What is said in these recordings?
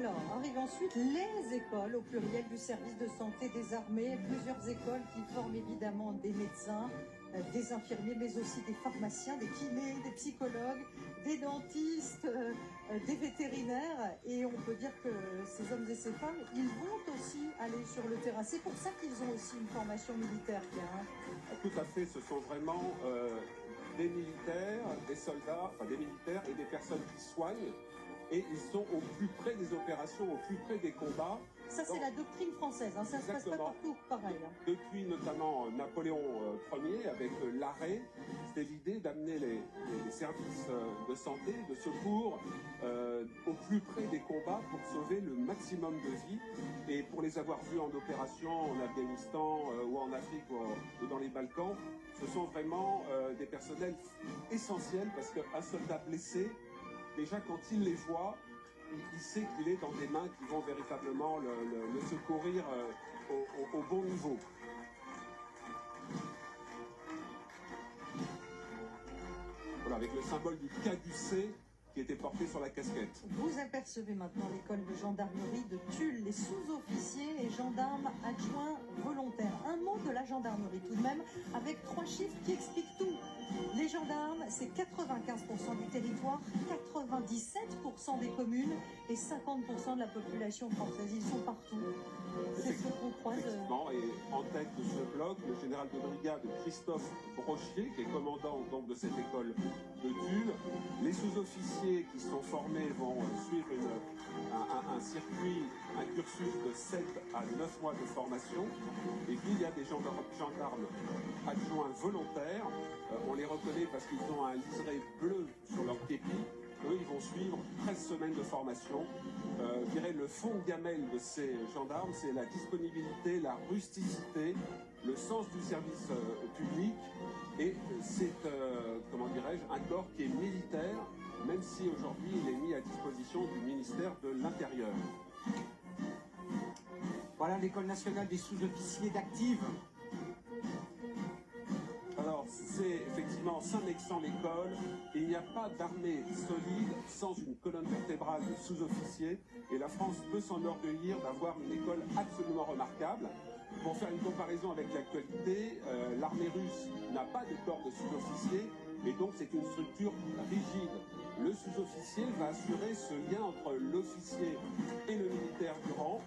Alors, arrivent ensuite les écoles, au pluriel du service de santé des armées, plusieurs écoles qui forment évidemment des médecins, des infirmiers, mais aussi des pharmaciens, des kinés, des psychologues, des dentistes, des vétérinaires. Et on peut dire que ces hommes et ces femmes, ils vont aussi aller sur le terrain. C'est pour ça qu'ils ont aussi une formation militaire, Pierre. Tout à fait, ce sont vraiment des militaires, des soldats, enfin des militaires et des personnes qui soignent. Et ils sont au plus près des opérations, au plus près des combats. Ça, c'est la doctrine française, hein. Ça ne se passe pas partout pareil. Hein. Depuis notamment Napoléon Ier, avec l'arrêt, c'était l'idée d'amener les services de santé, de secours, au plus près des combats pour sauver le maximum de vies. Et pour les avoir vus en opération en Afghanistan ou en Afrique ou dans les Balkans, ce sont vraiment des personnels essentiels parce qu'un soldat blessé, déjà, quand il les voit, il sait qu'il est dans des mains qui vont véritablement le secourir au bon niveau. Voilà, avec le symbole du caducée qui était porté sur la casquette. Vous apercevez maintenant l'école de gendarmerie de Tulle, les sous-officiers et gendarmes adjoints volontaires. Un mot de la gendarmerie tout de même, avec 3 chiffres qui expliquent tout. Les gendarmes, c'est 95% du territoire, 97% des communes et 50% de la population française. Ils sont partout. C'est ce qu'on croise. Effectivement, et en tête de ce bloc, le général de brigade Christophe Brochier, qui est commandant donc, de cette école de Tulle. Les sous-officiers qui sont formés vont suivre un circuit, un cursus de 7 à 9 mois de formation. Et puis il y a des gendarmes adjoints volontaires. On les reconnaît parce qu'ils ont un liseré bleu sur leur képi. Eux, ils vont suivre 13 semaines de formation. Je dirais le fond de gamelle de ces gendarmes, c'est la disponibilité, la rusticité, le sens du service public. Et c'est, comment dirais-je, un corps qui est militaire, même si aujourd'hui il est mis à disposition du ministère de l'Intérieur. Voilà l'École nationale des sous-officiers d'Active. Alors, c'est effectivement Saint-Mexan l'école. Il n'y a pas d'armée solide sans une colonne vertébrale de sous-officiers. Et la France peut s'enorgueillir d'avoir une école absolument remarquable. Pour faire une comparaison avec l'actualité, l'armée russe n'a pas de corps de sous-officiers. Et donc, c'est une structure rigide. Le sous-officier va assurer ce lien entre l'officier et le militaire du rang.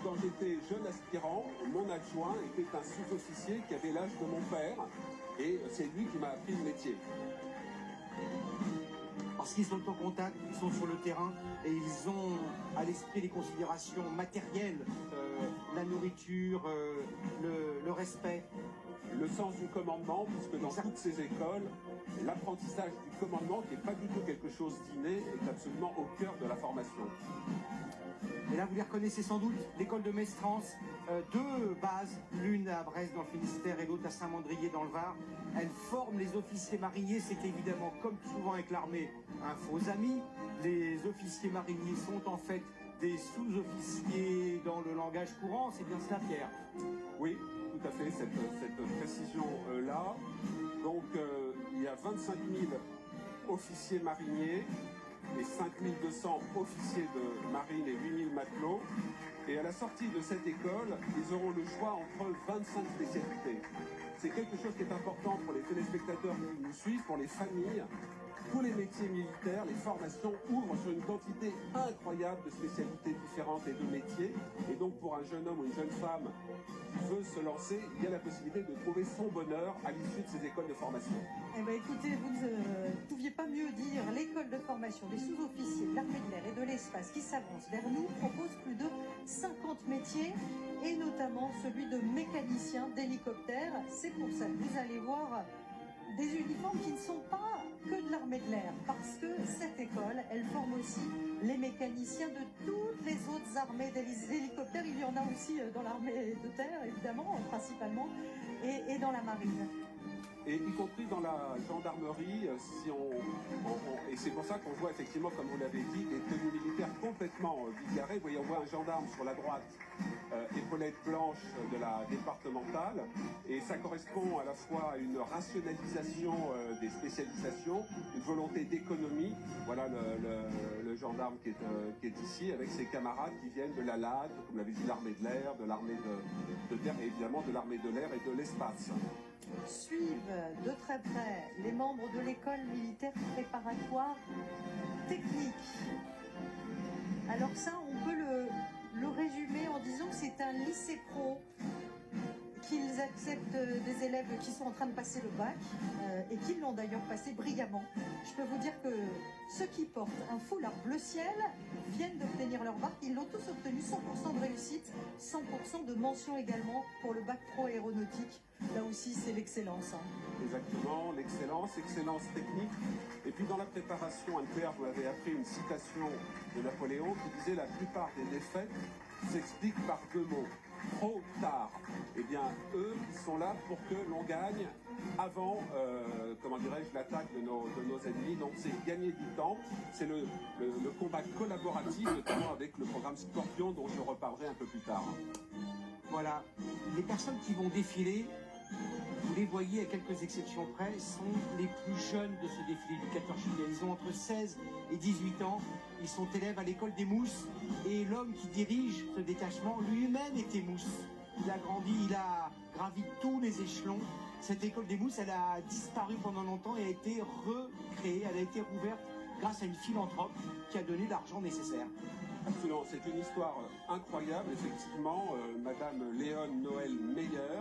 Quand j'étais jeune aspirant, mon adjoint était un sous-officier qui avait l'âge de mon père. Et c'est lui qui m'a appris le métier. Parce qu'ils sont au contact, ils sont sur le terrain et ils ont à l'esprit les considérations matérielles, la nourriture, le respect. Le sens du commandement, puisque dans toutes ces écoles, l'apprentissage du commandement, qui n'est pas du tout quelque chose d'inné, est absolument au cœur de la formation. Et là, vous les reconnaissez sans doute, l'école de Mestrance, 2 bases, l'une à Brest dans le Finistère et l'autre à Saint-Mandrier dans le Var. Elle forme les officiers mariniers, c'est évidemment, comme souvent avec l'armée, un faux ami. Les officiers mariniers sont en fait des sous-officiers dans le langage courant, c'est bien cela, Pierre? Oui, tout à fait, cette précision-là. Donc, il y a 25 000 officiers mariniers et 5 200 officiers de marine et 8 000 matelots. Et à la sortie de cette école, ils auront le choix entre 25 spécialités. C'est quelque chose qui est important pour les téléspectateurs qui nous suivent, pour les familles. Tous les métiers militaires, les formations ouvrent sur une quantité incroyable de spécialités différentes et de métiers. Et donc pour un jeune homme ou une jeune femme qui veut se lancer, il y a la possibilité de trouver son bonheur à l'issue de ces écoles de formation. Eh bien écoutez, vous ne pouviez pas mieux dire. L'école de formation des sous-officiers de l'armée de l'air et de l'espace qui s'avance vers nous propose plus de 50 métiers et notamment celui de mécanicien d'hélicoptère. C'est pour ça que vous allez voir des uniformes qui ne sont pas que de l'armée de l'air, parce que cette école, elle forme aussi les mécaniciens de toutes les autres armées d'hélicoptères. Il y en a aussi dans l'armée de terre, évidemment, principalement, et dans la marine. Et y compris dans la gendarmerie, et c'est pour ça qu'on voit effectivement, comme vous l'avez dit, des tenues militaires complètement bigarrées. Vous voyez, on voit un gendarme sur la droite, épaulette blanche de la départementale, et ça correspond à la fois à une rationalisation des spécialisations, une volonté d'économie. Voilà le gendarme qui est ici, avec ses camarades qui viennent de la LAD, comme l'avait dit, l'armée de l'air, de l'armée de terre, et évidemment de l'armée de l'air et de l'espace. Suivent de très près les membres de l'école militaire préparatoire technique. Alors ça, on peut le résumer en disant que c'est un lycée pro, qu'ils acceptent des élèves qui sont en train de passer le bac et qui l'ont d'ailleurs passé brillamment. Je peux vous dire que ceux qui portent un foulard bleu ciel viennent d'obtenir leur bac. Ils l'ont tous obtenu, 100% de réussite, 100% de mention également pour le bac pro aéronautique. Là aussi, c'est l'excellence. Exactement, l'excellence, excellence technique. Et puis dans la préparation, Anne-Claire, vous avez appris une citation de Napoléon qui disait « La plupart des défaites s'expliquent par deux mots. Trop tard ». Eh bien, eux, ils sont là pour que l'on gagne avant, comment dirais-je, l'attaque de nos ennemis. Donc c'est gagner du temps. C'est le combat collaboratif, notamment avec le programme Scorpion, dont je reparlerai un peu plus tard. Voilà, les personnes qui vont défiler, vous les voyez à quelques exceptions près, sont les plus jeunes de ce défilé du 14 juillet. Ils ont entre 16 et 18 ans. Ils sont élèves à l'école des Mousses. Et l'homme qui dirige ce détachement lui-même était Mousse. Il a grandi, il a gravi tous les échelons. Cette école des Mousses, elle a disparu pendant longtemps et a été recréée. Elle a été rouverte grâce à une philanthrope qui a donné l'argent nécessaire. Absolument, c'est une histoire incroyable. Effectivement, Madame Léone Noël Meyer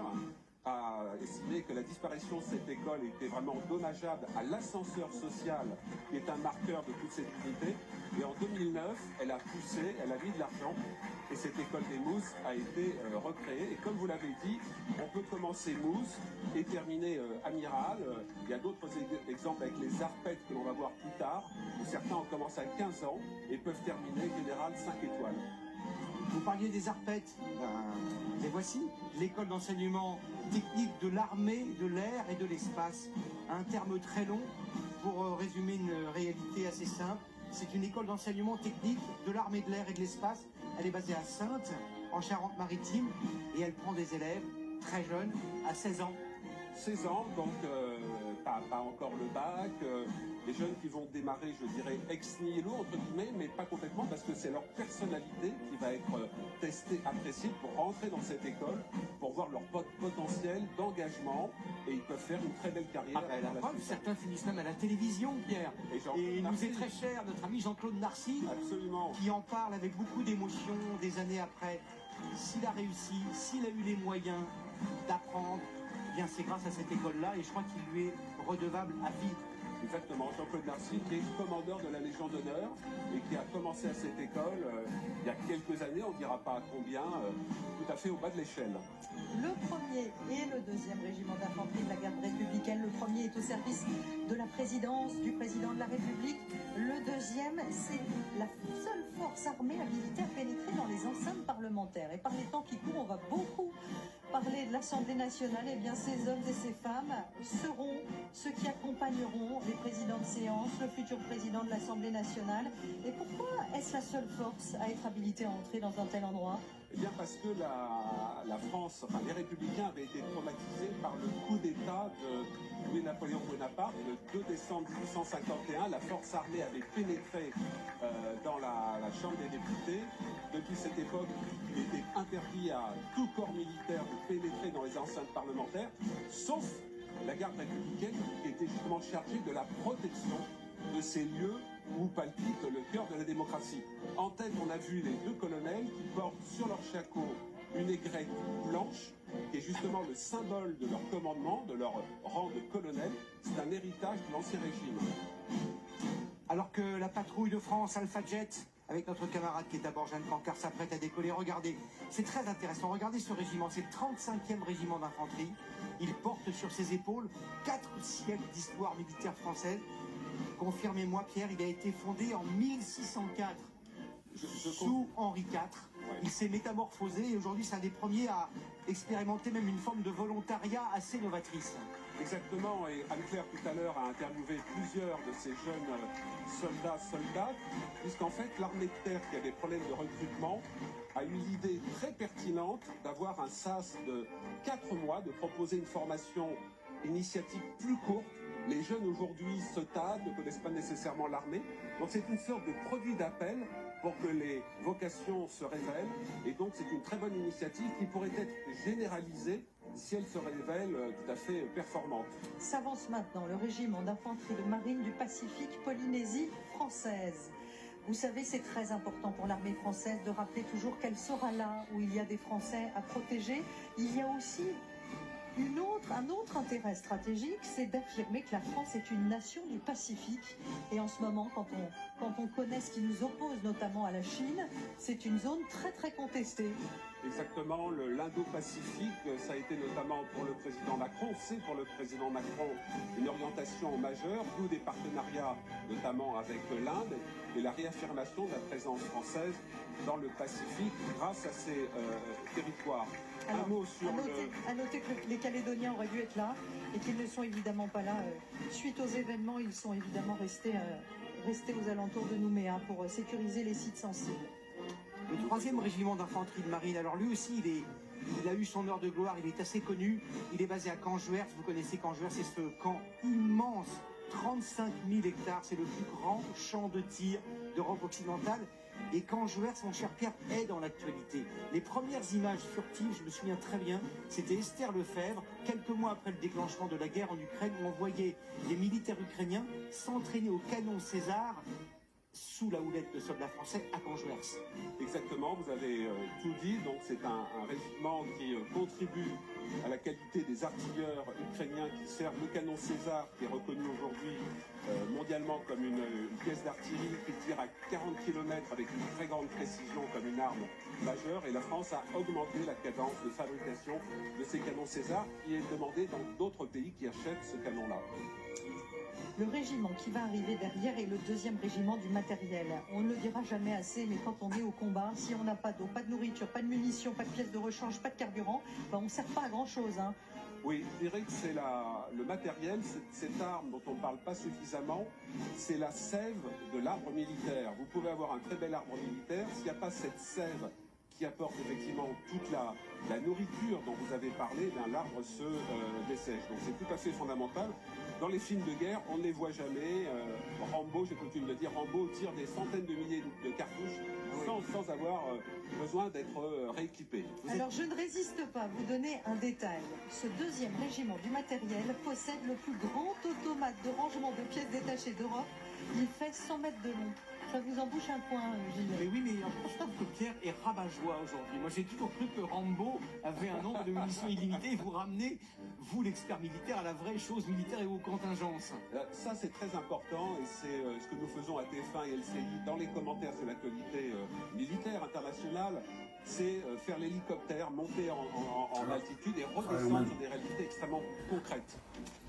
a estimé que la disparition de cette école était vraiment dommageable à l'ascenseur social, qui est un marqueur de toute cette unité. Et en 2009, elle a poussé, elle a mis de l'argent, et cette école des Mousses a été recréée. Et comme vous l'avez dit, on peut commencer Mousse et terminer Amiral. Il y a d'autres exemples avec les Arpettes que l'on va voir plus tard, où certains ont commencé à 15 ans et peuvent terminer Général 5 étoiles. Vous parliez des Arpettes, les voici, l'école d'enseignement technique de l'armée, de l'air et de l'espace. Un terme très long pour résumer une réalité assez simple. C'est une école d'enseignement technique de l'armée, de l'air et de l'espace. Elle est basée à Saintes, en Charente-Maritime, et elle prend des élèves très jeunes, à 16 ans. 16 ans, donc pas encore le bac, des jeunes qui vont démarrer, je dirais, ex nihilo, entre guillemets, mais pas complètement, parce que c'est leur personnalité qui va être testée, appréciée pour rentrer dans cette école, pour voir leur potentiel d'engagement, et ils peuvent faire une très belle carrière. La preuve, certains finissent même à la télévision, Pierre. Et il nous est très cher, notre ami Jean-Claude Narcy, absolument, qui en parle avec beaucoup d'émotion des années après. S'il a réussi, s'il a eu les moyens d'apprendre, eh bien c'est grâce à cette école-là, et je crois qu'il lui est redevable à vie. Exactement, Jean-Claude Narcy, qui est commandeur de la Légion d'honneur et qui a commencé à cette école il y a quelques années, on ne dira pas combien, tout à fait au bas de l'échelle. Le premier et le deuxième régiment d'infanterie de la garde républicaine. Le premier est au service de la présidence, du président de la République. Le deuxième, c'est la seule force armée à militaire pénétrée dans les enceintes parlementaires. Et par les temps qui courent, on va beaucoup parler de l'Assemblée nationale. Et bien, ces hommes et ces femmes seront ceux qui accompagneront les présidents de séance, le futur président de l'Assemblée nationale. Et pourquoi est-ce la seule force à être habilitée à entrer dans un tel endroit ? Eh bien parce que la France, enfin les Républicains avaient été traumatisés par le coup d'État de Louis-Napoléon Bonaparte. Le 2 décembre 1851, la force armée avait pénétré dans la Chambre des députés. Depuis cette époque, il était interdit à tout corps militaire de pénétrer dans les enceintes parlementaires, sauf la garde républicaine qui était justement chargée de la protection de ces lieux où palpite le cœur de la démocratie. En tête, on a vu les deux colonels qui portent sur leur shako une aigrette blanche, qui est justement le symbole de leur commandement, de leur rang de colonel. C'est un héritage de l'Ancien Régime. Alors que la patrouille de France, Alpha Jet, avec notre camarade qui est à bord, Jeanne Cancard, s'apprête à décoller, regardez, c'est très intéressant, regardez ce régiment, c'est le 35e régiment d'infanterie. Il porte sur ses épaules 4 siècles d'histoire militaire française. Confirmez-moi, Pierre, il a été fondé en 1604 sous Henri IV. Ouais. Il s'est métamorphosé et aujourd'hui c'est un des premiers à expérimenter même une forme de volontariat assez novatrice. Exactement, et Anne-Claire tout à l'heure a interviewé plusieurs de ces jeunes soldates, puisqu'en fait l'armée de terre qui a des problèmes de recrutement a eu l'idée très pertinente d'avoir un SAS de 4 mois, de proposer une formation initiatique plus courte. Les jeunes aujourd'hui se tâtent, ne connaissent pas nécessairement l'armée, donc c'est une sorte de produit d'appel pour que les vocations se révèlent, et donc c'est une très bonne initiative qui pourrait être généralisée si elle se révèle tout à fait performante. S'avance maintenant le régiment d'infanterie de marine du Pacifique Polynésie française. Vous savez, c'est très important pour l'armée française de rappeler toujours qu'elle sera là où il y a des Français à protéger. Il y a aussi un autre intérêt stratégique, c'est d'affirmer que la France est une nation du Pacifique. Et en ce moment, quand on connaît ce qui nous oppose notamment à la Chine, c'est une zone très très contestée. Exactement, l'Indo-Pacifique, ça a été notamment pour le président Macron, c'est pour le président Macron une orientation majeure, d'où des partenariats notamment avec l'Inde et la réaffirmation de la présence française dans le Pacifique grâce à ces territoires. Alors, un mot sur à noter que les Calédoniens auraient dû être là et qu'ils ne sont évidemment pas là. Suite aux événements, ils sont évidemment restés aux alentours de Nouméa pour sécuriser les sites sensibles. Le 3e régiment d'infanterie de marine, alors lui aussi il a eu son heure de gloire, il est assez connu, il est basé à Canjuers, vous connaissez Canjuers, c'est ce camp immense, 35 000 hectares, c'est le plus grand champ de tir d'Europe occidentale. Et Canjuers, mon cher Pierre, est dans l'actualité. Les premières images furtives, je me souviens très bien, c'était Esther Lefebvre, quelques mois après le déclenchement de la guerre en Ukraine, où on voyait les militaires ukrainiens s'entraîner au canon César sous la houlette de soldats français à Canjuers. Exactement, vous avez tout dit, donc c'est un régiment qui contribue à la qualité des artilleurs ukrainiens qui servent le canon César, qui est reconnu aujourd'hui mondialement comme une pièce d'artillerie qui tire à 40 km avec une très grande précision comme une arme majeure, et la France a augmenté la cadence de fabrication de ces canons César qui est demandée dans d'autres pays qui achètent ce canon-là. Le régiment qui va arriver derrière est le 2e régiment du matériel. On ne le dira jamais assez, mais quand on est au combat, si on n'a pas d'eau, pas de nourriture, pas de munitions, pas de pièces de rechange, pas de carburant, on ne sert pas à grand-chose. Hein. Oui, je dirais que c'est le matériel, cette arme dont on ne parle pas suffisamment, c'est la sève de l'arbre militaire. Vous pouvez avoir un très bel arbre militaire, s'il n'y a pas cette sève qui apporte effectivement toute la nourriture dont vous avez parlé, l'arbre se dessèche. Donc c'est tout à fait fondamental. Dans les films de guerre, on ne les voit jamais. Rambo, j'ai coutume de dire, Rambo tire des centaines de milliers de cartouches sans avoir besoin d'être rééquipé. Alors je ne résiste pas à vous donner un détail. Ce 2e régiment du matériel possède le plus grand automate de rangement de pièces détachées d'Europe. Il fait 100 mètres de long. Ça vous en bouche un coin, Gilles. Mais oui, mais je trouve que Pierre est rabat-joie aujourd'hui. Moi, j'ai toujours cru que Rambo avait un nombre de munitions illimité et vous ramenez, vous, l'expert militaire, à la vraie chose militaire et aux contingences. Ça, c'est très important et c'est ce que nous faisons à TF1 et LCI dans les commentaires sur l'actualité militaire internationale. C'est faire l'hélicoptère, monter en altitude et redescendre sur des réalités extrêmement concrètes.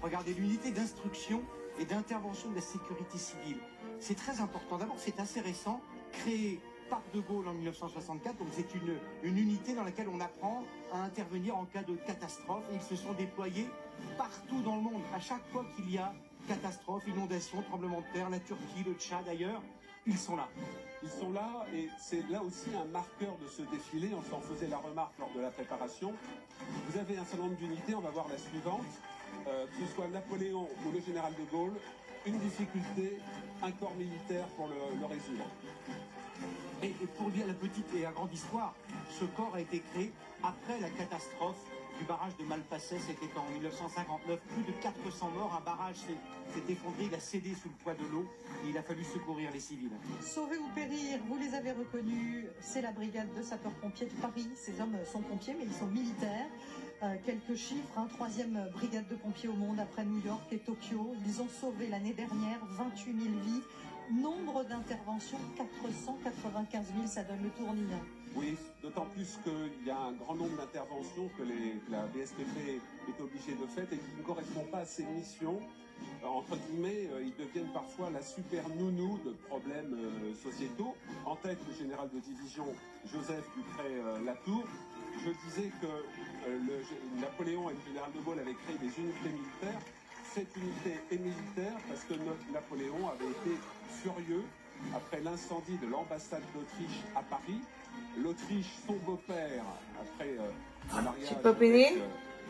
Regardez, l'unité d'instruction et d'intervention de la sécurité civile. C'est très important. D'abord, c'est assez récent, créé par De Gaulle en 1964. Donc c'est une unité dans laquelle on apprend à intervenir en cas de catastrophe. Et ils se sont déployés partout dans le monde. À chaque fois qu'il y a catastrophe, inondation, tremblement de terre, la Turquie, le Tchad d'ailleurs, ils sont là. Ils sont là et c'est là aussi un marqueur de ce défilé. On s'en faisait la remarque lors de la préparation. Vous avez un certain nombre d'unités, on va voir la suivante. Que ce soit Napoléon ou le général de Gaulle, une difficulté, un corps militaire pour le résoudre. Et pour dire la petite et la grande histoire, ce corps a été créé après la catastrophe du barrage de Malpasset, c'était en 1959, plus de 400 morts, un barrage s'est effondré, il a cédé sous le poids de l'eau et il a fallu secourir les civils. Sauver ou périr, vous les avez reconnus, c'est la brigade de sapeurs-pompiers de Paris. Ces hommes sont pompiers mais ils sont militaires. Quelques chiffres, 3e brigade de pompiers au monde après New York et Tokyo. Ils ont sauvé l'année dernière 28 000 vies. Nombre d'interventions, 495 000, ça donne le tournis. Oui, d'autant plus qu'il y a un grand nombre d'interventions que la BSPP est obligée de faire et qui ne correspondent pas à ses missions. Entre guillemets, ils deviennent parfois la super nounou de problèmes sociétaux. En tête, le général de division Joseph Dupré-Latour. Je disais que Napoléon et le général de Gaulle avaient créé des unités militaires. Cette unité est militaire parce que Napoléon avait été furieux après l'incendie de l'ambassade d'Autriche à Paris. L'Autriche, son beau-père, après un mariage avec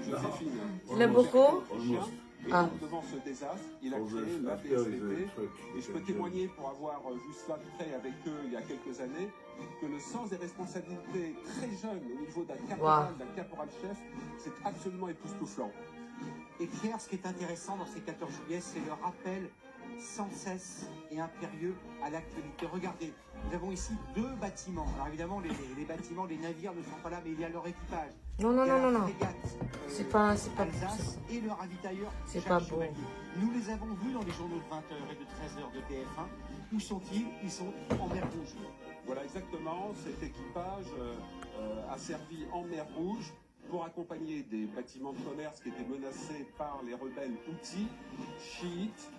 Joséphine, autrichien, et devant ce désastre, il a créé la PSDP. Et je peux témoigner, pour avoir vu cela de près avec eux il y a quelques années, que le sens des responsabilités très jeune au niveau d'un caporal, d'un caporal-chef, c'est absolument époustouflant. Et Pierre, ce qui est intéressant dans ces 14 juillet, c'est le rappel sans cesse et impérieux à l'actualité. Regardez, nous avons ici 2 bâtiments. Alors évidemment, les bâtiments, les navires ne sont pas là, mais il y a leur équipage. Non. C'est pas Alsace et le ravitailleur. C'est pas beau. Nous les avons vus dans les journaux de 20h et de 13h de TF1. Où sont-ils? Ils sont en mer Rouge. Voilà, exactement. Cet équipage a servi en mer Rouge pour accompagner des bâtiments de commerce qui étaient menacés par les rebelles Houthis, chiites,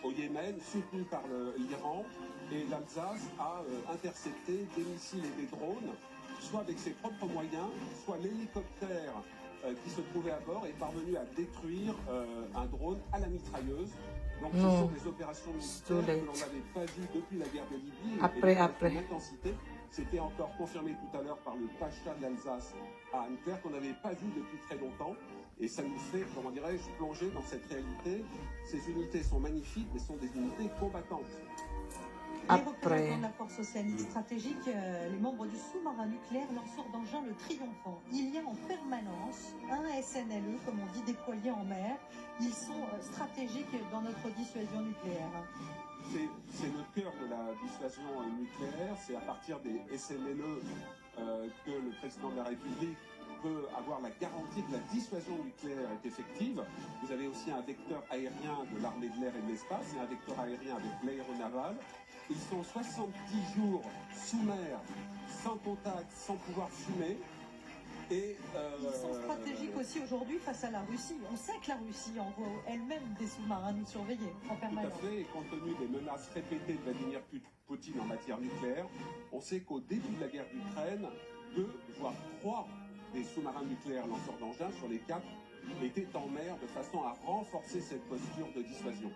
au Yémen, soutenus par l'Iran. Et l'Alsace a intercepté des missiles et des drones, soit avec ses propres moyens, soit l'hélicoptère qui se trouvait à bord est parvenu à détruire un drone à la mitrailleuse. Donc ce sont des opérations militaires que l'on n'avait pas vues depuis la guerre de Libye. Après. L'intensité, c'était encore confirmé tout à l'heure par le pacha de l'Alsace à Anne-Claire, qu'on n'avait pas vu depuis très longtemps. Et ça nous fait, comment dirais-je, plonger dans cette réalité. Ces unités sont magnifiques, mais sont des unités combattantes. Les représentants de la force océanique stratégique, les membres du sous-marin nucléaire, lanceur d'engin le Triomphant. Il y a en permanence un SNLE, comme on dit, déployé en mer. Ils sont stratégiques dans notre dissuasion nucléaire. C'est le cœur de la dissuasion nucléaire. C'est à partir des SNLE que le président de la République peut avoir la garantie que la dissuasion nucléaire est effective. Vous avez aussi un vecteur aérien de l'armée de l'air et de l'espace et un vecteur aérien avec l'aéronaval. Ils sont 70 jours sous mer, sans contact, sans pouvoir fumer. Et ils sont stratégiques aussi aujourd'hui face à la Russie. On sait que la Russie envoie elle-même des sous-marins nous surveiller en permanence. Tout à fait, et compte tenu des menaces répétées de Vladimir Poutine en matière nucléaire, on sait qu'au début de la guerre d'Ukraine, 2 voire 3 des sous-marins nucléaires lanceurs d'engins sur les 4 étaient en mer de façon à renforcer cette posture de dissuasion.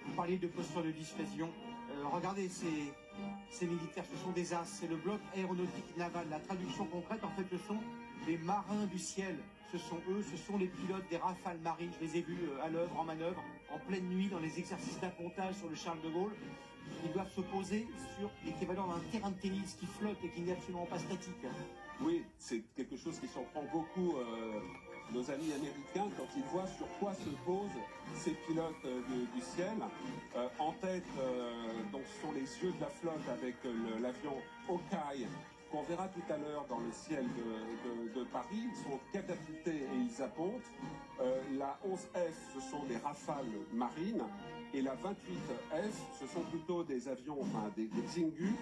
Vous parliez de posture de dissuasion. Regardez ces militaires, ce sont des as, c'est le bloc aéronautique naval. La traduction concrète, en fait, ce sont les marins du ciel. Ce sont eux, ce sont les pilotes des Rafales marines. Je les ai vus à l'œuvre, en manœuvre, en pleine nuit, dans les exercices d'appontage sur le Charles de Gaulle. Ils doivent se poser sur l'équivalent d'un terrain de tennis qui flotte et qui n'est absolument pas statique. Oui, c'est quelque chose qui surprend beaucoup nos amis américains quand ils voient sur quoi se posent ces pilotes du ciel. En tête, donc, ce sont les yeux de la flotte avec l'avion Hawkeye, qu'on verra tout à l'heure dans le ciel de Paris. Ils sont catapultés et ils appontent. La 11F, ce sont des Rafales marines. Et la 28F, ce sont plutôt des avions, enfin des Xingu,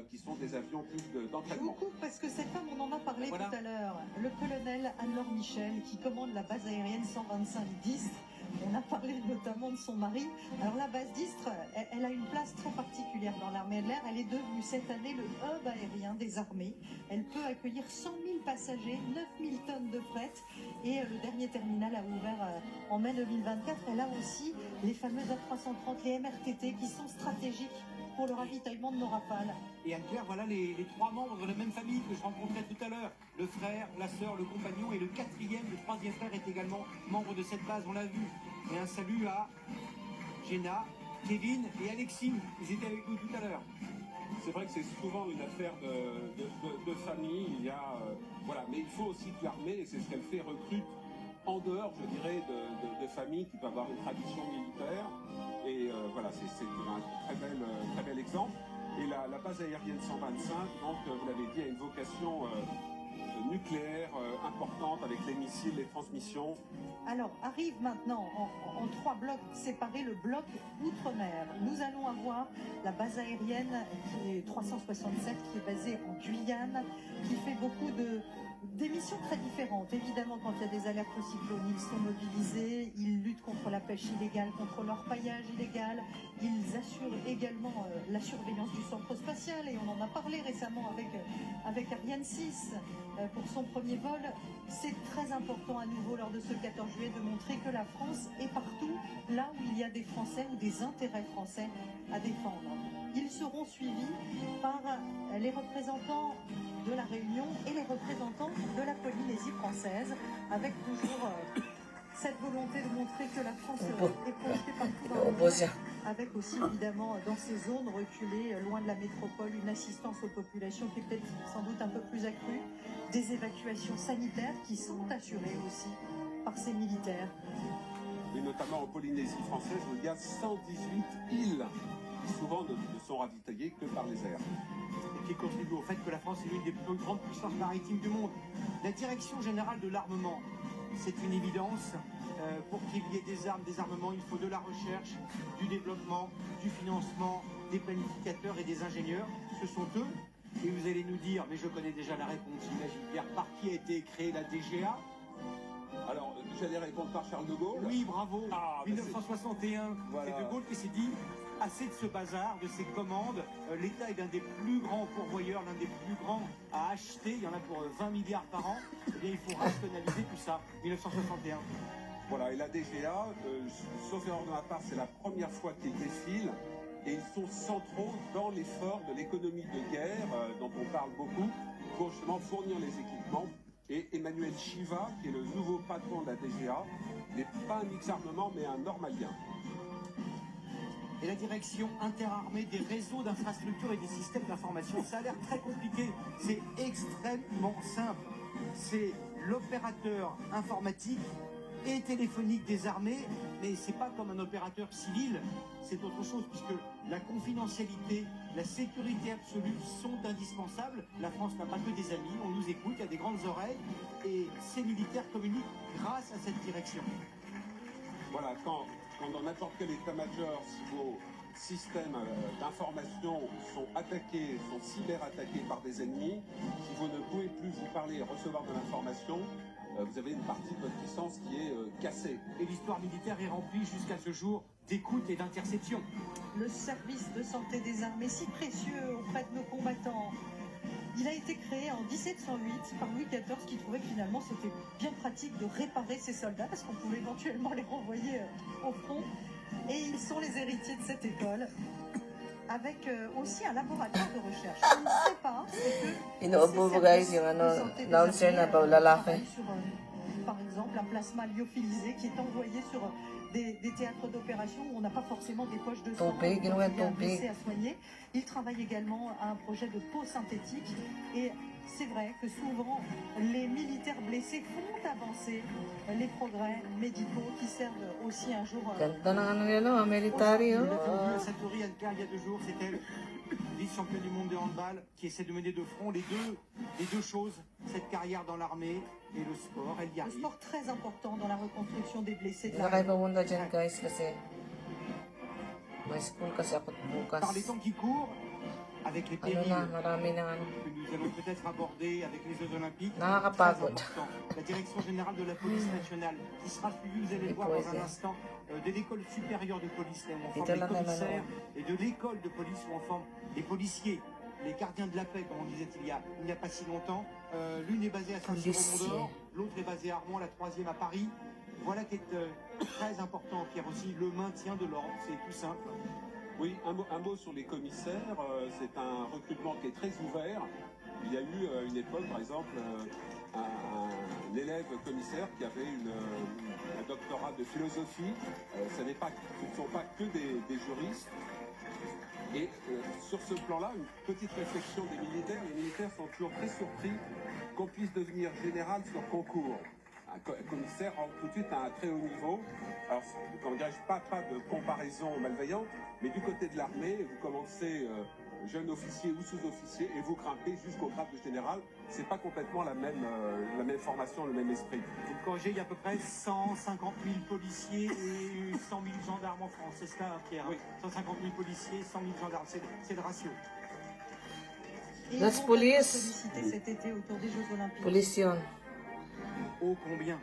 qui sont des avions plus d'entraînement. Beaucoup, parce que cette femme, on en a parlé tout à l'heure, le colonel Anne-Laure Michel, qui commande la base aérienne 125 d'Istres. On a parlé notamment de son mari. Alors la base d'Istres, elle a une place très particulière dans l'armée de l'air. Elle est devenue cette année le hub aérien des armées. Elle peut accueillir 100 000 passagers, 9 000 tonnes de fret. Et le dernier terminal a ouvert en mai 2024. Elle a aussi les fameuses A330, les MRTT, qui sont stratégiques pour le ravitaillement de nos Rafales. Et Anne-Claire, voilà les 3 membres de la même famille que je rencontrais tout à l'heure. Le frère, la sœur, le compagnon et le 4e, le 3e frère est également membre de cette base, on l'a vu. Et un salut à Jenna, Kevin et Alexis, ils étaient avec nous tout à l'heure. C'est vrai que c'est souvent une affaire de famille, il y a, voilà, mais il faut aussi que l'armée, et c'est ce qu'elle fait, recrute en dehors, je dirais, de familles qui peuvent avoir une tradition militaire. Et voilà, c'est un très bel exemple. Et la base aérienne 125, donc vous l'avez dit, a une vocation nucléaire importante avec les missiles, les transmissions. Alors, arrive maintenant en 3 blocs séparés le bloc Outre-mer. Nous allons avoir la base aérienne qui est 367, qui est basée en Guyane, qui fait beaucoup des missions très différentes. Évidemment, quand il y a des alertes cyclones, ils sont mobilisés, ils luttent contre la pêche illégale, contre l'orpaillage illégal, ils assurent assure également la surveillance du centre spatial et on en a parlé récemment avec Ariane 6 pour son premier vol. C'est très important à nouveau lors de ce 14 juillet de montrer que la France est partout là où il y a des Français ou des intérêts français à défendre. Ils seront suivis par les représentants de la Réunion et les représentants de la Polynésie française, avec toujours cette volonté de montrer que la France est projetée partout dans le monde, avec aussi évidemment dans ces zones reculées, loin de la métropole, une assistance aux populations qui est peut-être sans doute un peu plus accrue, des évacuations sanitaires qui sont assurées aussi par ces militaires. Et notamment en Polynésie française, où il y a 118 îles qui souvent ne sont ravitaillées que par les airs. Et qui contribue au fait que la France est l'une des plus grandes puissances maritimes du monde. La Direction générale de l'armement, c'est une évidence. Pour qu'il y ait des armes, des armements, il faut de la recherche, du développement, du financement, des planificateurs et des ingénieurs. Ce sont eux. Et vous allez nous dire, mais je connais déjà la réponse, j'imagine, Pierre, par qui a été créée la DGA? Alors, j'allais répondre par Charles de Gaulle. Oui, bravo. Ah, 1961, voilà. c'est de Gaulle qui s'est dit, assez de ce bazar, de ces commandes. L'État est l'un des plus grands pourvoyeurs, l'un des plus grands à acheter. Il y en a pour 20 milliards par an. Eh bien, il faut rationaliser tout ça. 1961. Voilà, et la DGA, sauf erreur de ma part, c'est la première fois qu'ils défilent. Et ils sont centraux dans l'effort de l'économie de guerre, dont on parle beaucoup, pour justement fournir les équipements. Et Emmanuel Chiva, qui est le nouveau patron de la DGA, n'est pas un mix-armement, mais un normalien. Et la direction interarmée des réseaux d'infrastructures et des systèmes d'information, ça a l'air très compliqué. C'est extrêmement simple. C'est l'opérateur informatique et téléphonique des armées, mais c'est pas comme un opérateur civil, c'est autre chose, puisque la confidentialité, la sécurité absolue sont indispensables. La France n'a pas que des amis, on nous écoute, il y a des grandes oreilles, et ces militaires communiquent grâce à cette direction. Voilà, quand dans n'importe quel état-major, si vos systèmes d'information sont attaqués, sont cyber-attaqués par des ennemis, si vous ne pouvez plus vous parler et recevoir de l'information, vous avez une partie de votre puissance qui est cassée. Et l'histoire militaire est remplie jusqu'à ce jour d'écoute et d'interception. Le service de santé des armées, si précieux auprès de nos combattants, il a été créé en 1708 par Louis XIV qui trouvait que finalement c'était bien pratique de réparer ses soldats parce qu'on pouvait éventuellement les renvoyer au front. Et ils sont les héritiers de cette école, avec aussi un laboratoire de recherche. Je ne sais pas, c'est que par exemple, un plasma lyophilisé qui est envoyé sur des théâtres d'opération où on n'a pas forcément des poches de sang, il y a un blessé à soigner. Il travaille également à un projet de peau synthétique et c'est vrai que souvent les militaires blessés font avancer les progrès médicaux qui servent aussi un jour. Satori Alka, il y a 2 jours, c'est elle, vice-championne du monde de handball, qui essaie de mener de front les deux choses, cette carrière dans l'armée et le sport. Elle y Le arrive. sport très important dans la reconstruction des blessés de l'armée. Par les temps qui courent, avec les périls que nous allons peut-être aborder avec les Jeux Olympiques, très important. La direction générale de la police nationale, qui sera suivie, vous allez le voir dans un instant, de l'école supérieure de police, là où on forme les commissaires, et de l'école de police où on forme les policiers, les gardiens de la paix, comme on disait il n'y a pas si longtemps. L'une est basée à Saint-Cyr-au-Mont-d'Or, l'autre est basée à Armand, la troisième à Paris. Voilà qui est très important, Pierre, aussi, le maintien de l'ordre, c'est tout simple. Oui, un mot sur les commissaires. C'est un recrutement qui est très ouvert. Il y a eu une époque, par exemple, un élève commissaire qui avait un doctorat de philosophie. Ce ne sont pas que des juristes. Et sur ce plan-là, une petite réflexion des militaires. Les militaires sont toujours très surpris qu'on puisse devenir général sur concours. Un commissaire rentre tout de suite à un très haut niveau. Alors, comment dirais-je, pas de comparaison malveillante, mais du côté de l'armée, vous commencez jeune officier ou sous-officier et vous grimpez jusqu'au grade de général. C'est pas complètement la même formation, le même esprit. Vous me corrigez, il y a à peu près 150 000 policiers et 100 000 gendarmes en France, c'est ça, Pierre? Oui. 150 000 policiers, 100 000 gendarmes, c'est le ratio. Et Las ils vont police. être sollicités cet été autour des Jeux Olympiques. Police. Ô combien?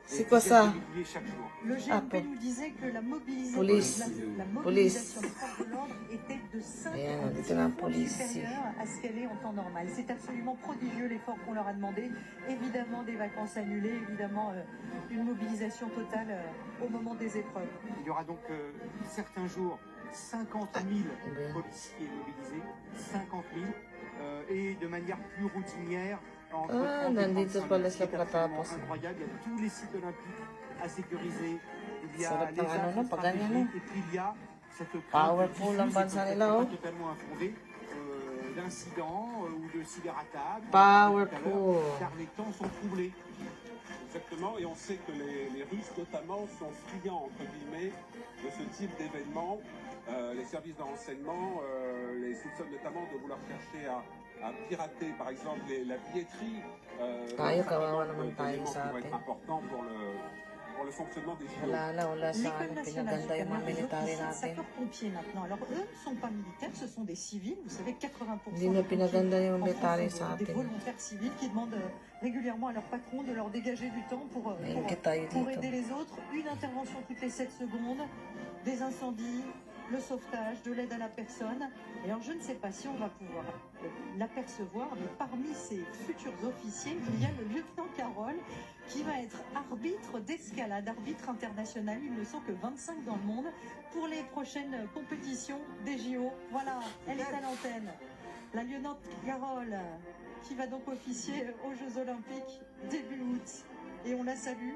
C'est quoi ça? Chaque jour. Le GMP Ah, nous disait que la Police. mobilisation des forces de l'ordre est Ayan, nandito na ang fois police. supérieure à ce qu'elle est en temps normal. C'est absolument prodigieux l'effort qu'on leur a demandé. Évidemment des vacances annulées, évidemment une mobilisation totale au moment des épreuves. Il y aura donc certains jours 50 000 policiers mobilisés, 50 000, et de manière plus routinière, entre 30 et nandito 35 000. pala C'est sila absolument patapos. incroyable. Il y a tous les sites olympiques à sécuriser. Il y a Sarap les ng ano, axes no? Pag ganyan, no? stratégiques, et puis il y a cette crainte Powerful ang diffuse, bansa et nila, peut-être oh. pas totalement infondée, d'incidents ou de cyberattaques, Powerful. car les temps sont troublés. Exactement, et on sait que les Russes notamment sont friands, entre guillemets, de ce type d'événement. Les services de renseignement les soupçonnent notamment de vouloir chercher à pirater, par exemple, la billetterie. Tayo, kawawa naman tayo D'éléments sa qui vont atin. être importants pour le fonctionnement des JO. Wala sa L'école ano, nationale pinaganda yung mga supérieure des military officiers natin. sapeurs-pompiers maintenant. Alors eux ne sont pas militaires, ce sont des civils. Vous savez, 80% Hindi na des pinaganda pompiers yung en military France sa sont des atin. volontaires civils qui demandent régulièrement à leur patron de leur dégager du temps pour Naingit tayo dito. aider les autres. Une intervention toutes les 7 secondes, des incendies, le sauvetage, de l'aide à la personne. Et alors je ne sais pas si on va pouvoir l'apercevoir, mais parmi ces futurs officiers, il y a le lieutenant Carole qui va être arbitre d'escalade, arbitre international. Ils ne sont que 25 dans le monde pour les prochaines compétitions des JO. Voilà, elle est à l'antenne. La lieutenant Carole qui va donc officier aux Jeux Olympiques début août. Et on la salue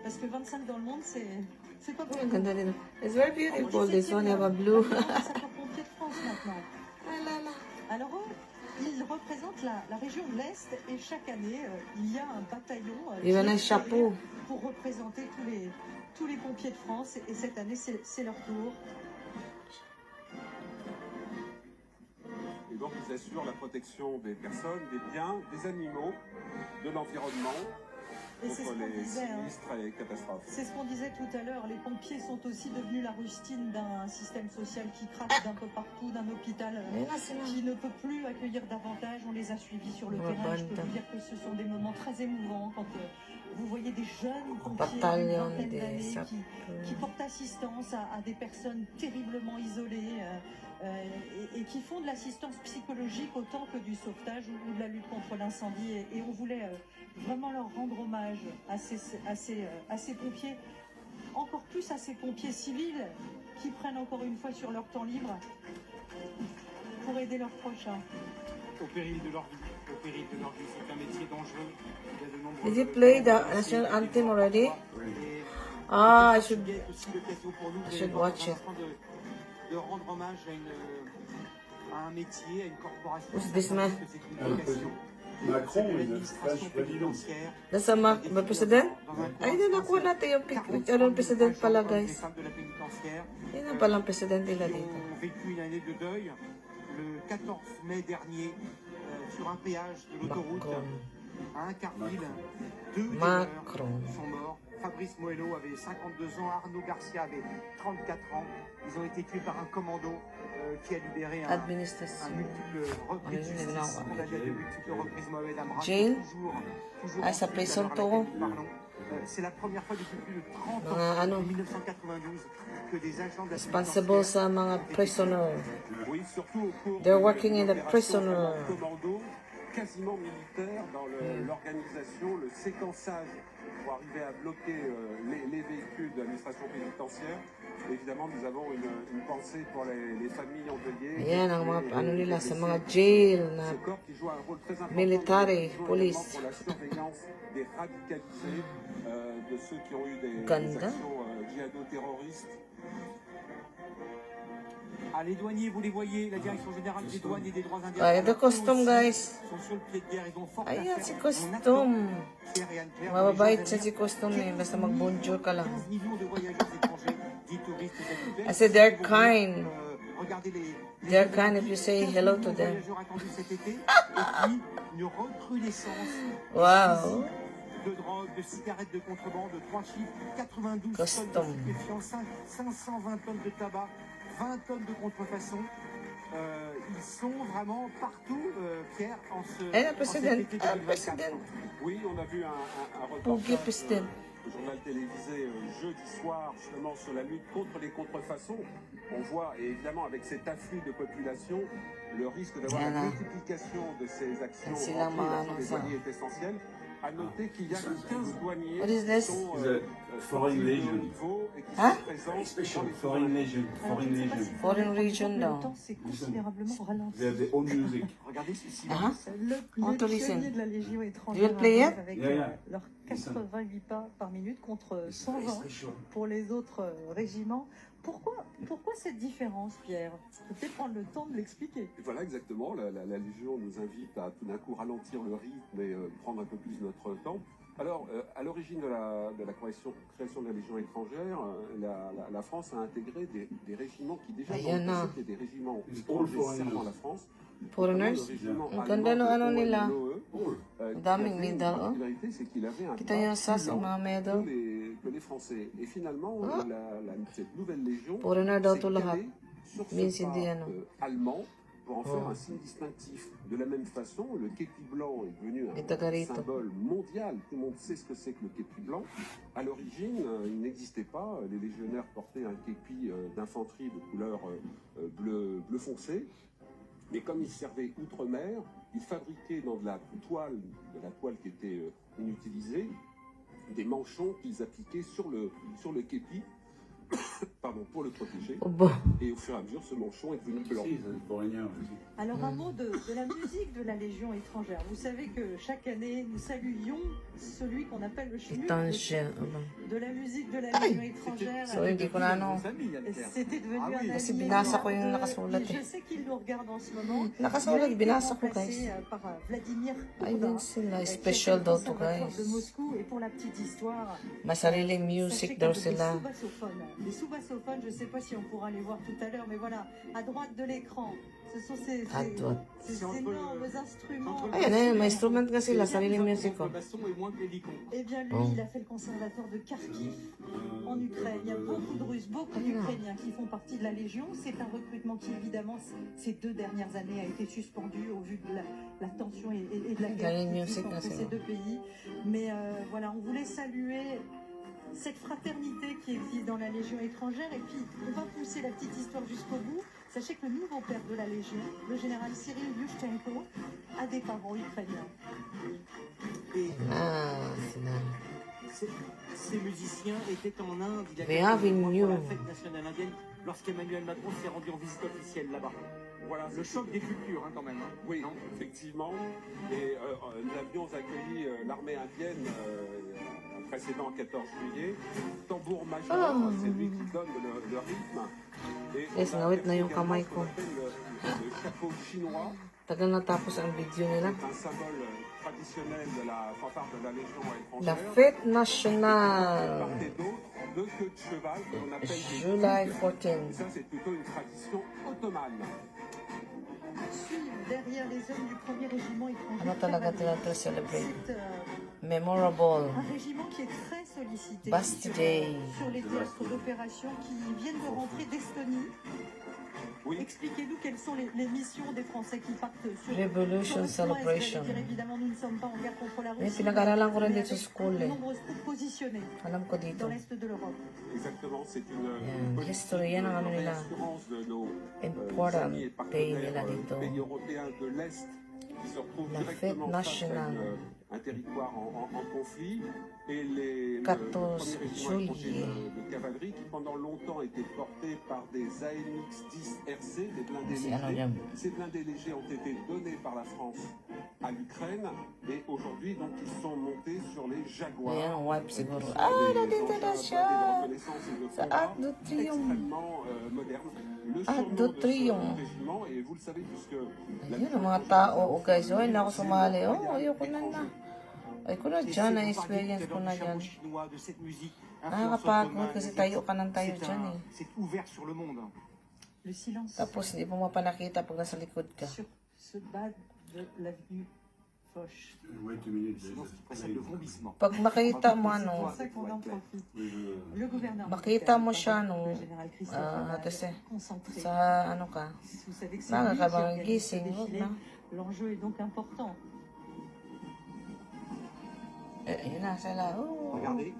parce que 25 dans le monde, c'est pas Ang beaucoup. ganda din. It's very beautiful. This one have a blue. Sapeurs-pompiers de France maintenant. Alors ils représentent la région de l'Est et chaque année il y a un bataillon qui Even est a chapeau. pour représenter tous les pompiers de France et cette année c'est leur tour. Et donc ils assurent la protection des personnes, des biens, des animaux, de l'environnement Et c'est ce contre qu'on les disait, hein. sinistres et catastrophes. C'est ce qu'on disait tout à l'heure, les pompiers sont aussi devenus la rustine d'un système social qui craque d'un peu partout, d'un hôpital Ayun na sila. qui ne peut plus accueillir davantage. On les a suivis sur le Ouais, terrain. Je peux bonne vous dire que ce sont des moments très émouvants quand vous voyez des jeunes pompiers d'une Bataillon vingtaine des d'années sapeurs. qui portent assistance à des personnes terriblement isolées et qui font de l'assistance psychologique autant que du sauvetage ou de la lutte contre l'incendie. Et on voulait vraiment leur rendre hommage à ces pompiers, encore plus à ces pompiers civils qui prennent encore une fois sur leur temps libre pour aider leurs proches. Au péril de leur vie. Au péril de leur vie. C'est un métier dangereux. Il y a de nombreux Did you play the national anthem already? I should watch it. De rendre hommage à un métier, à une corporation. Who's this man? Macron, il est French président. Nasa ba president? Ay, hindi nakuha natin yung picture ng president pala, guys. Yan ang palang president nila Qui dito. ont vécu une année de deuil le 14 mai dernier sur un péage de l'autoroute Macron. à Incarville. Deux des Macron. leurs sont morts. Fabrice Moello avait 52 ans, Arnaud Garcia avait 34 ans. Ils ont été tués par un commando qui a libéré un Administration. multiple reprises de justice, condamné à de multiples reprises Mohamed Amra. Jail? Toujours Ah, sa en prison à to. laquelle nous parlons. C'est la première fois depuis plus de 30 ans, Mga ano, en 1992, que des agents de la responsible sa mga prisoner. Oui, surtout au cours They're d'une working in the opération prisoner. vraiment commando, quasiment militaire dans l'organisation, le séquençage pour arriver à bloquer les véhicules de l'administration pénitentiaire. Évidemment, nous avons une pensée pour les familles endeuillées. Ayan ang mga ano nila sa mga jail na Ce corps qui joue un rôle très important military, dans police. pour la surveillance des radicalisés, de ceux qui ont eu des Ganda. actions djihado-terroristes. Ah, les douaniers, vous les voyez, la direction générale des douanes et des droits indiens. Ay, the custom, guys. Sont sur le pied de guerre, ils ont fort Ayan, à si faire. custom. Pierre et Anne-Claire, Mababait dans les siya si jeunes custom années, eh. Basta mag-bonjour ka lang. 15 millions de voyageurs étrangers, dits touristes habituels. I said they're kind. Regardez les They're kind if you say hello to them. voyageurs attendus cet été, et puis une recrudescence Wow. de drogue, de cigarettes de contrebande, de 3 chiffres, 92 Custom. tonnes de stupéfiants, 520 tonnes de tabac, 20 tonnes de contrefaçon. Ils sont vraiment partout, Pierre, en ce Eh, le président, en cet été ah, 2024. président. Oui, on a vu un Pogi reportage president. journal télévisé jeudi soir, justement sur la lutte contre les contrefaçons. On voit, et évidemment avec cet afflux de population, le risque d'avoir la multiplication de ces actions anti-évasion des douaniers est essentiel. À noter qu'il y a 15 douaniers qui sont Foreign Legion. et qui sont présents Special dans les Foreign Legion. Foreign Legion. Foreign region Le daw. temps s'est considérablement ralenti. They have their own music. Regardez ceci. Le On te pionnier listen. de la Légion You étrangère will play it? arrive avec Yeah. leurs 88 pas par minute contre 120 Special. pour les autres régiments. Pourquoi cette différence, Pierre? Je vais prendre le temps de l'expliquer. Et voilà exactement, la Légion nous invite à tout d'un coup ralentir le rythme et prendre un peu plus notre temps. Alors, à l'origine de la création de la Légion étrangère, la France a intégré des régiments qui déjà Ayan na. étaient des régiments It's qui all rendaient foreigners. serment à la France. Foreigners? Ang ganda ng ano nila. Ang daming medal, oh. Kita niyo sa mga medal. que les Français. Et finalement, cette nouvelle légion Foreigner daw s'est to lahat. calée sur ce Means pas, hindi ano. allemand pour en faire Oh. un signe distinctif. De la même façon, le képi blanc est devenu un Itagarito. symbole mondial. Tout le monde sait ce que c'est que le képi blanc. À l'origine, il n'existait pas. Les légionnaires portaient un képi d'infanterie de couleur bleu foncé. Mais comme ils servaient outre-mer, ils fabriquaient dans de la toile qui était inutilisée, des manchons qu'ils appliquaient sur le képi, pardon, pour le protéger. Oh, bon. Et au fur et à mesure, ce manchon est devenu blanc. Si, c'est foreigner aussi. Alors un mot de la musique de la Légion étrangère. Vous savez que chaque année, nous saluions celui qu'on appelle le schmuck Itansya. de la musique de la Légion étrangère. So, hindi ko na ano. C'était devenu un ami. Kasi binasa ko yung nakasulat Je eh. sais qu'il nous regarde en ce moment. Nakasulat, Il a été binasa ko remplacé, guys. par Vladimir Ayun Koudin, sila. qui Special était daw to conservateur guys. de Moscou. Et pour la petite histoire, May sariling sachez music qu'il y daw a des sila. sous-bassophones. Les sous-bassophones, je ne sais pas si on pourra les voir tout à l'heure, mais voilà, à droite de l'écran, ce sont ces Droite. énormes instruments. Ayun, ayun. May instrument nga sila. Sariling music ko. Eh bien, lui, Oh. il a fait le conservateur de Kharkiv, en Ukraine. Il y a beaucoup de Russes, beaucoup d'Ukrainiens qui font partie de la Légion. C'est un recrutement qui, évidemment, ces 2 dernières années a été suspendu au vu de la tension et de la guerre Galing qui music existe na entre sila. ces 2 pays. Mais voilà, on voulait saluer cette fraternité qui existe dans la Légion étrangère. Et puis, on va pousser la petite histoire jusqu'au bout. Sachez que le nouveau père de la Légion, le général Cyril Yushchenko, a des parents ukrainiens. Et Ah, sila. ces musiciens étaient en Inde. Il y a They quelques have in mois you. pour la fête nationale indienne, lorsqu'Emmanuel Macron s'est rendu en visite officielle là-bas. Voilà, Le choc des cultures, hein, quand même. Hein. Oui, Non. effectivement. Et nous avions accueilli l'armée indienne précédent 14 juillet. Tambour major, c'est lui qui donne le rythme. Et Yes, on a ngawit na yung également kamay ce ko. qu'on appelle le chapeau chinois. Tagal natapos ang video nila. C'est un symbole traditionnel de la fanfare de la Légion La étrangère. fête De nationale. part et d'autre, 2 queues de cheval qu'on appelle des July digues. 14. Et ça, c'est plutôt une tradition ottomane. Suivent derrière les hommes du 1er régiment étranger. Ano talaga cavalier. ito na celebrate? C'est Memorable. un régiment qui est très sollicité Basti sur, Day. sur les théâtres d'opération qui viennent de rentrer d'Estonie. Oui. Expliquez-nous quelles sont les missions des Français qui partent sur Revolution sur le front est. Celebration. J'allais dire, évidemment, nous ne sommes pas en guerre contre la May Russie. pinag-aralan ko rin mais dito sa avec school de eh. nombreuses troupes positionnées Alam ko dito. dans l'est de l'Europe. Exactement, c'est une Yan, history yan ang ano nila. réassurance de nos Important amis et day partenaires nila dito. pays européens de l'Est qui se retrouvent La directement fête face à nationale. un territoire en conflit et le 14 premier régiment étranger juillet. de cavalerie qui pendant longtemps était porté par des AMX-10 RC, des blindés Si ano légers. yan. Ces blindés légers ont été donnés par la France à l'Ukraine et aujourd'hui donc ils sont montés sur les Jaguars. Ayan, wipe siguro. Qui sont Ah, des nandito engins na blindés siya. de reconnaissance et de Sa combat Arc de Triomphe. extrêmement moderne. Le Arc surnom de de ce Triomphe. régiment, et vous le savez puisque la Ayun, ang mga tao. O guys, oh, hindi ako sumali. Oh, ayoko na na. Ay ko na Et dyan, c'est na-experience ko alors na du chapeau dyan. chinois, de cette musique Nakakapagod influence kasi ottomane. tayo ka ng tayo C'est dyan eh. c'est ouvert sur le monde. Le silence Tapos hindi mo mapanakita pag nasa likod ka. sur ce bas de l'avenue Foch. Wait a minute. Sinon, ce qui précède le vomissement. Pag makita mo C'est ano, pour ça qu'on en profite. Le gouverneur makita mo militaire, siya no, le général Christophe Laval, kasi concentré. sa ano ka, Vous savez que c'est Baka lui qui ka bang organise ce gising, huwag défilé. na. L'enjeu est donc important. Yun na sila. Oh. Regardez,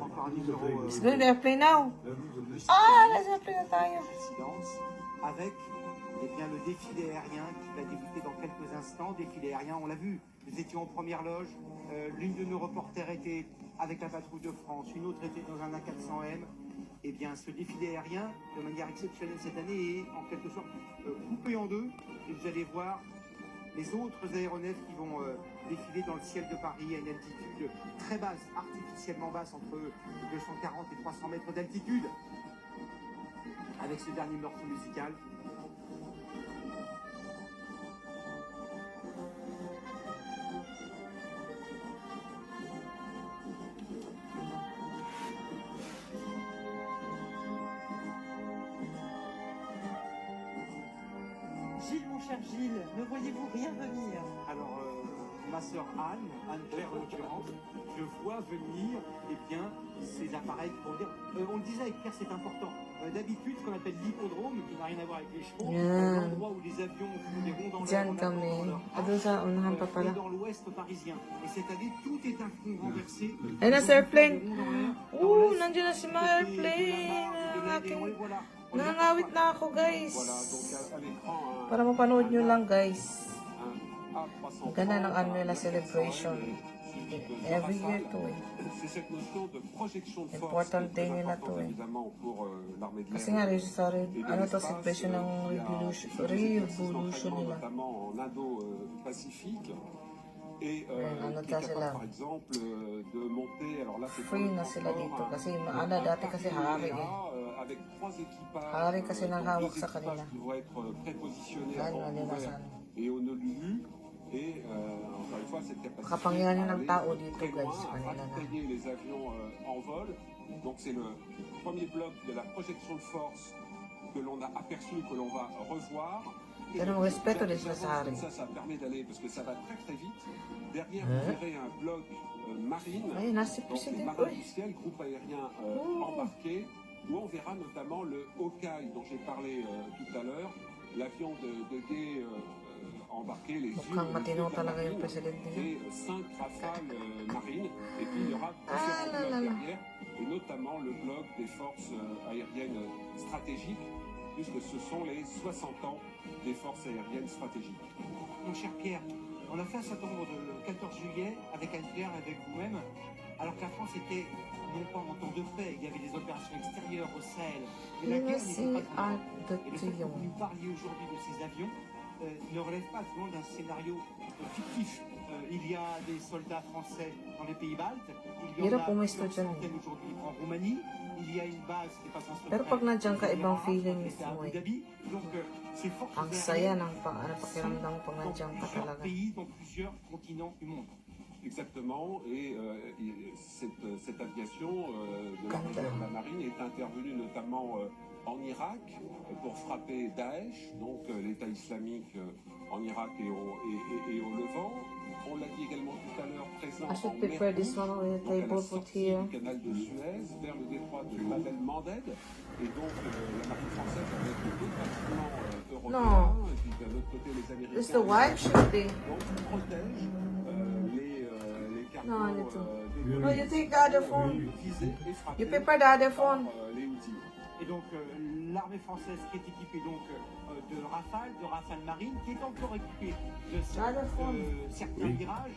encore 10 euros It's going to airplane now. Ah, nasa airplane na tayo. présidence, avec eh bien, le défilé aérien qui va débuter dans quelques instants. Défilé aérien, on l'a vu, nous étions en première loge. L'une de nos reporters était avec la patrouille de France, une autre était dans un A400M. Eh bien, ce défilé aérien, de manière exceptionnelle cette année, est en quelque sorte coupé en deux. Et vous allez voir les autres aéronefs qui vont défiler dans le ciel de Paris à une altitude très basse, artificiellement basse, entre 240 et 300 mètres d'altitude. Avec ce dernier morceau musical. Gilles, mon cher Gilles, ne voyez-vous rien venir? Alors, ma sœur Anne-Claire en l'occurrence, je vois venir eh bien, ces appareils pour dire. On le disait avec Pierre, c'est important. D'habitude, ce qu'on appelle l'hippodrome, qui n'a rien à voir avec les chevaux, Yeah. l'endroit où les avions font des ronds dans l'air. Diyan en kami. attendant leur Ah, doon sa unahan pa marche, pala. et dans l'ouest parisien. Et cette année, tout est à fond renversé. Ay, nasa airplane. Des ronds dans l'air. Dans Oo, l'est, nandiyan na si mga côté de la airplane. Marne, de la Aking... Léon, et voilà. On y Nangawit aperçoit. na ako, guys. Voilà, donc à l'écran, Para mapanood nyo lang, guys. un A330. Ganda ng ano nila celebration. Every year to eh. C'est cette notion de projection de force Important qui est très day nila importante, to eh. évidemment pour l'armée de Kasi l'air. nga, sorry, Et de ano to, l'espace, celebration ng il y a revolution des nila. notamment en Indo-Pacifique. Et ano qui ta est sila? capable, par exemple, de monter. Alors là, c'est pour Free le na sila transport, dito. Kasi un maana dati kasi hari eh. avec 3 équipages. Hari kasi donc nahawak 2 sa équipages kanila. qui vont être prépositionnés Ano à nila bord sa ouvert ano. et au Honolulu. Et encore une fois, cette capacité Makapangyarihan à ng aller tao dito, très guys, loin, sa à kanila na. ravitailler les avions en vol. Donc c'est le premier bloc de la projection de force que l'on a aperçu, que l'on va revoir. Et Pero respeto din sila sa hari. ça permet d'aller, parce que ça va très très vite. Derrière, Hein? vous verrez un bloc marine. Ay, nasa Donc les president. marins Uy, du ciel, groupe aérien Oh. embarqué, où on verra notamment le Hawkeye dont j'ai parlé tout à l'heure, l'avion de guet embarqué, les yeux mukhang matino de la talaga yung marine, presidente niya. et 5 rafales marines. Et puis il y aura Ah différents là blocs là là. derrière, et notamment le bloc des forces aériennes stratégiques, puisque ce sont les 60 ans des forces aériennes stratégiques. Mon cher Pierre, on a fait un certain nombre de 14 juillet avec Anne-Claire, avec vous-même, alors que la France était non pas en temps de paix, il y avait des opérations extérieures au Sahel, mais la guerre Kasi n'était pas at tournante. Et le fait que yung vous nous parliez aujourd'hui de ces avions ne relève pas souvent d'un scénario fictif. Il y a des soldats français dans les pays baltes, il y en Hirap a pumesto plusieurs dyan. centaines aujourd'hui en Roumanie, il y a une base qui est pas un Pero pag nandiyan ka, ibang feelings à mo Abu eh. Dhabi. Donc, ces forces Ang saya ng pakiramdam pag nandiyan ka plusieurs talaga. pays, dans plusieurs continents du monde. Exactement, et cette aviation de l'armée de la marine est intervenue notamment en Irak pour frapper Daesh, donc l'État islamique en Irak et au Levant. On l'a dit également tout à l'heure, présent I should en mer prepare this Rouge, one with a donc à la table put sortie here. du canal de Suez vers le détroit de Bab el-Mandeb. Et donc la marine française avec deux bâtiments européens, et puis de l'autre côté les Américains. It's the white should be. Donc protège les cargos No, little. des No, you take the other phone. visés et frappés You prepare the other phone. par les Houthis. Et donc l'armée française qui est équipée donc de Rafale marine, qui est encore équipée de certains mirages,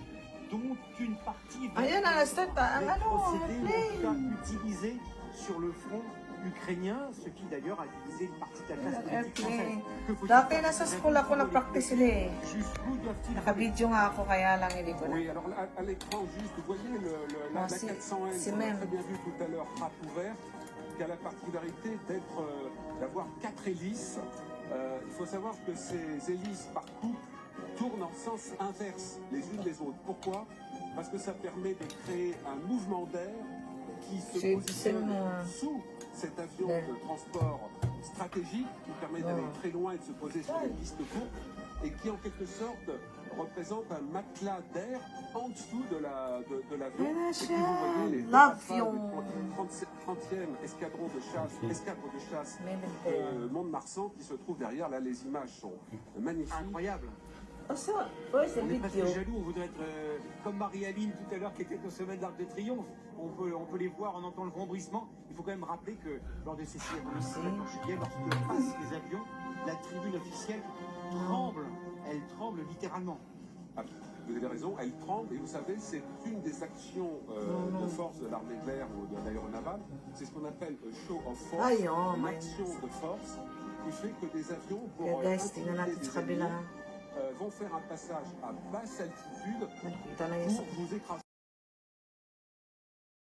dont une partie va Ayan na, start ang être ano, procédée, ou en tout cas airplane. utilisée sur le front ukrainien, ce qui d'ailleurs a divisé une partie de la classe politique française. Airplane. Que faut-il Dati faire? nasa school ako nag-practice sila eh. Jusqu'où doivent-ils Naka-video nga ako kaya lang hindi ko na. Oui, alors à l'écran, juste, vous voyez la c'est 400N, c'est on a même. très bien vu tout à l'heure, frappe ouverte, qui a la particularité d'avoir 4 hélices. Il faut savoir que ces hélices par couple tournent en sens inverse les unes des autres. Pourquoi? Parce que ça permet de créer un mouvement d'air qui se C'est positionne seulement- sous cet avion Ouais. de transport stratégique qui permet d'aller très loin et de se poser sur des pistes courtes et qui en quelque sorte représente un matelas d'air en dessous de l'avion. Ayan na Et puis siya. vous voyez les L'avion. 30e escadron de chasse, escadre de chasse Militaire. Mont-de-Marsan qui se trouve derrière. Là, les images sont magnifiques. Incroyable. Asa, where's the On est presque video? jaloux, on voudrait être comme Marie-Aline tout à l'heure qui était au sommet de l'Arc de Triomphe. On peut les voir, on entend le vrombissement. Il faut quand même rappeler que lors de ces cérémonies Si. le 14 juillet, lorsque passent les avions, la tribune officielle tremble. Elle tremble littéralement. Ah, vous avez raison, elle tremble et vous savez, c'est une des actions de force de l'armée de l'air ou de l'aéronavale. C'est ce qu'on appelle show of force, Ay, oh, une my action de force qui fait que des avions Kaya pour guys, tingnan natin intimider sa des kabila. ennemis, vont faire un passage à basse altitude Nakikita na yun sa pour vous écraser.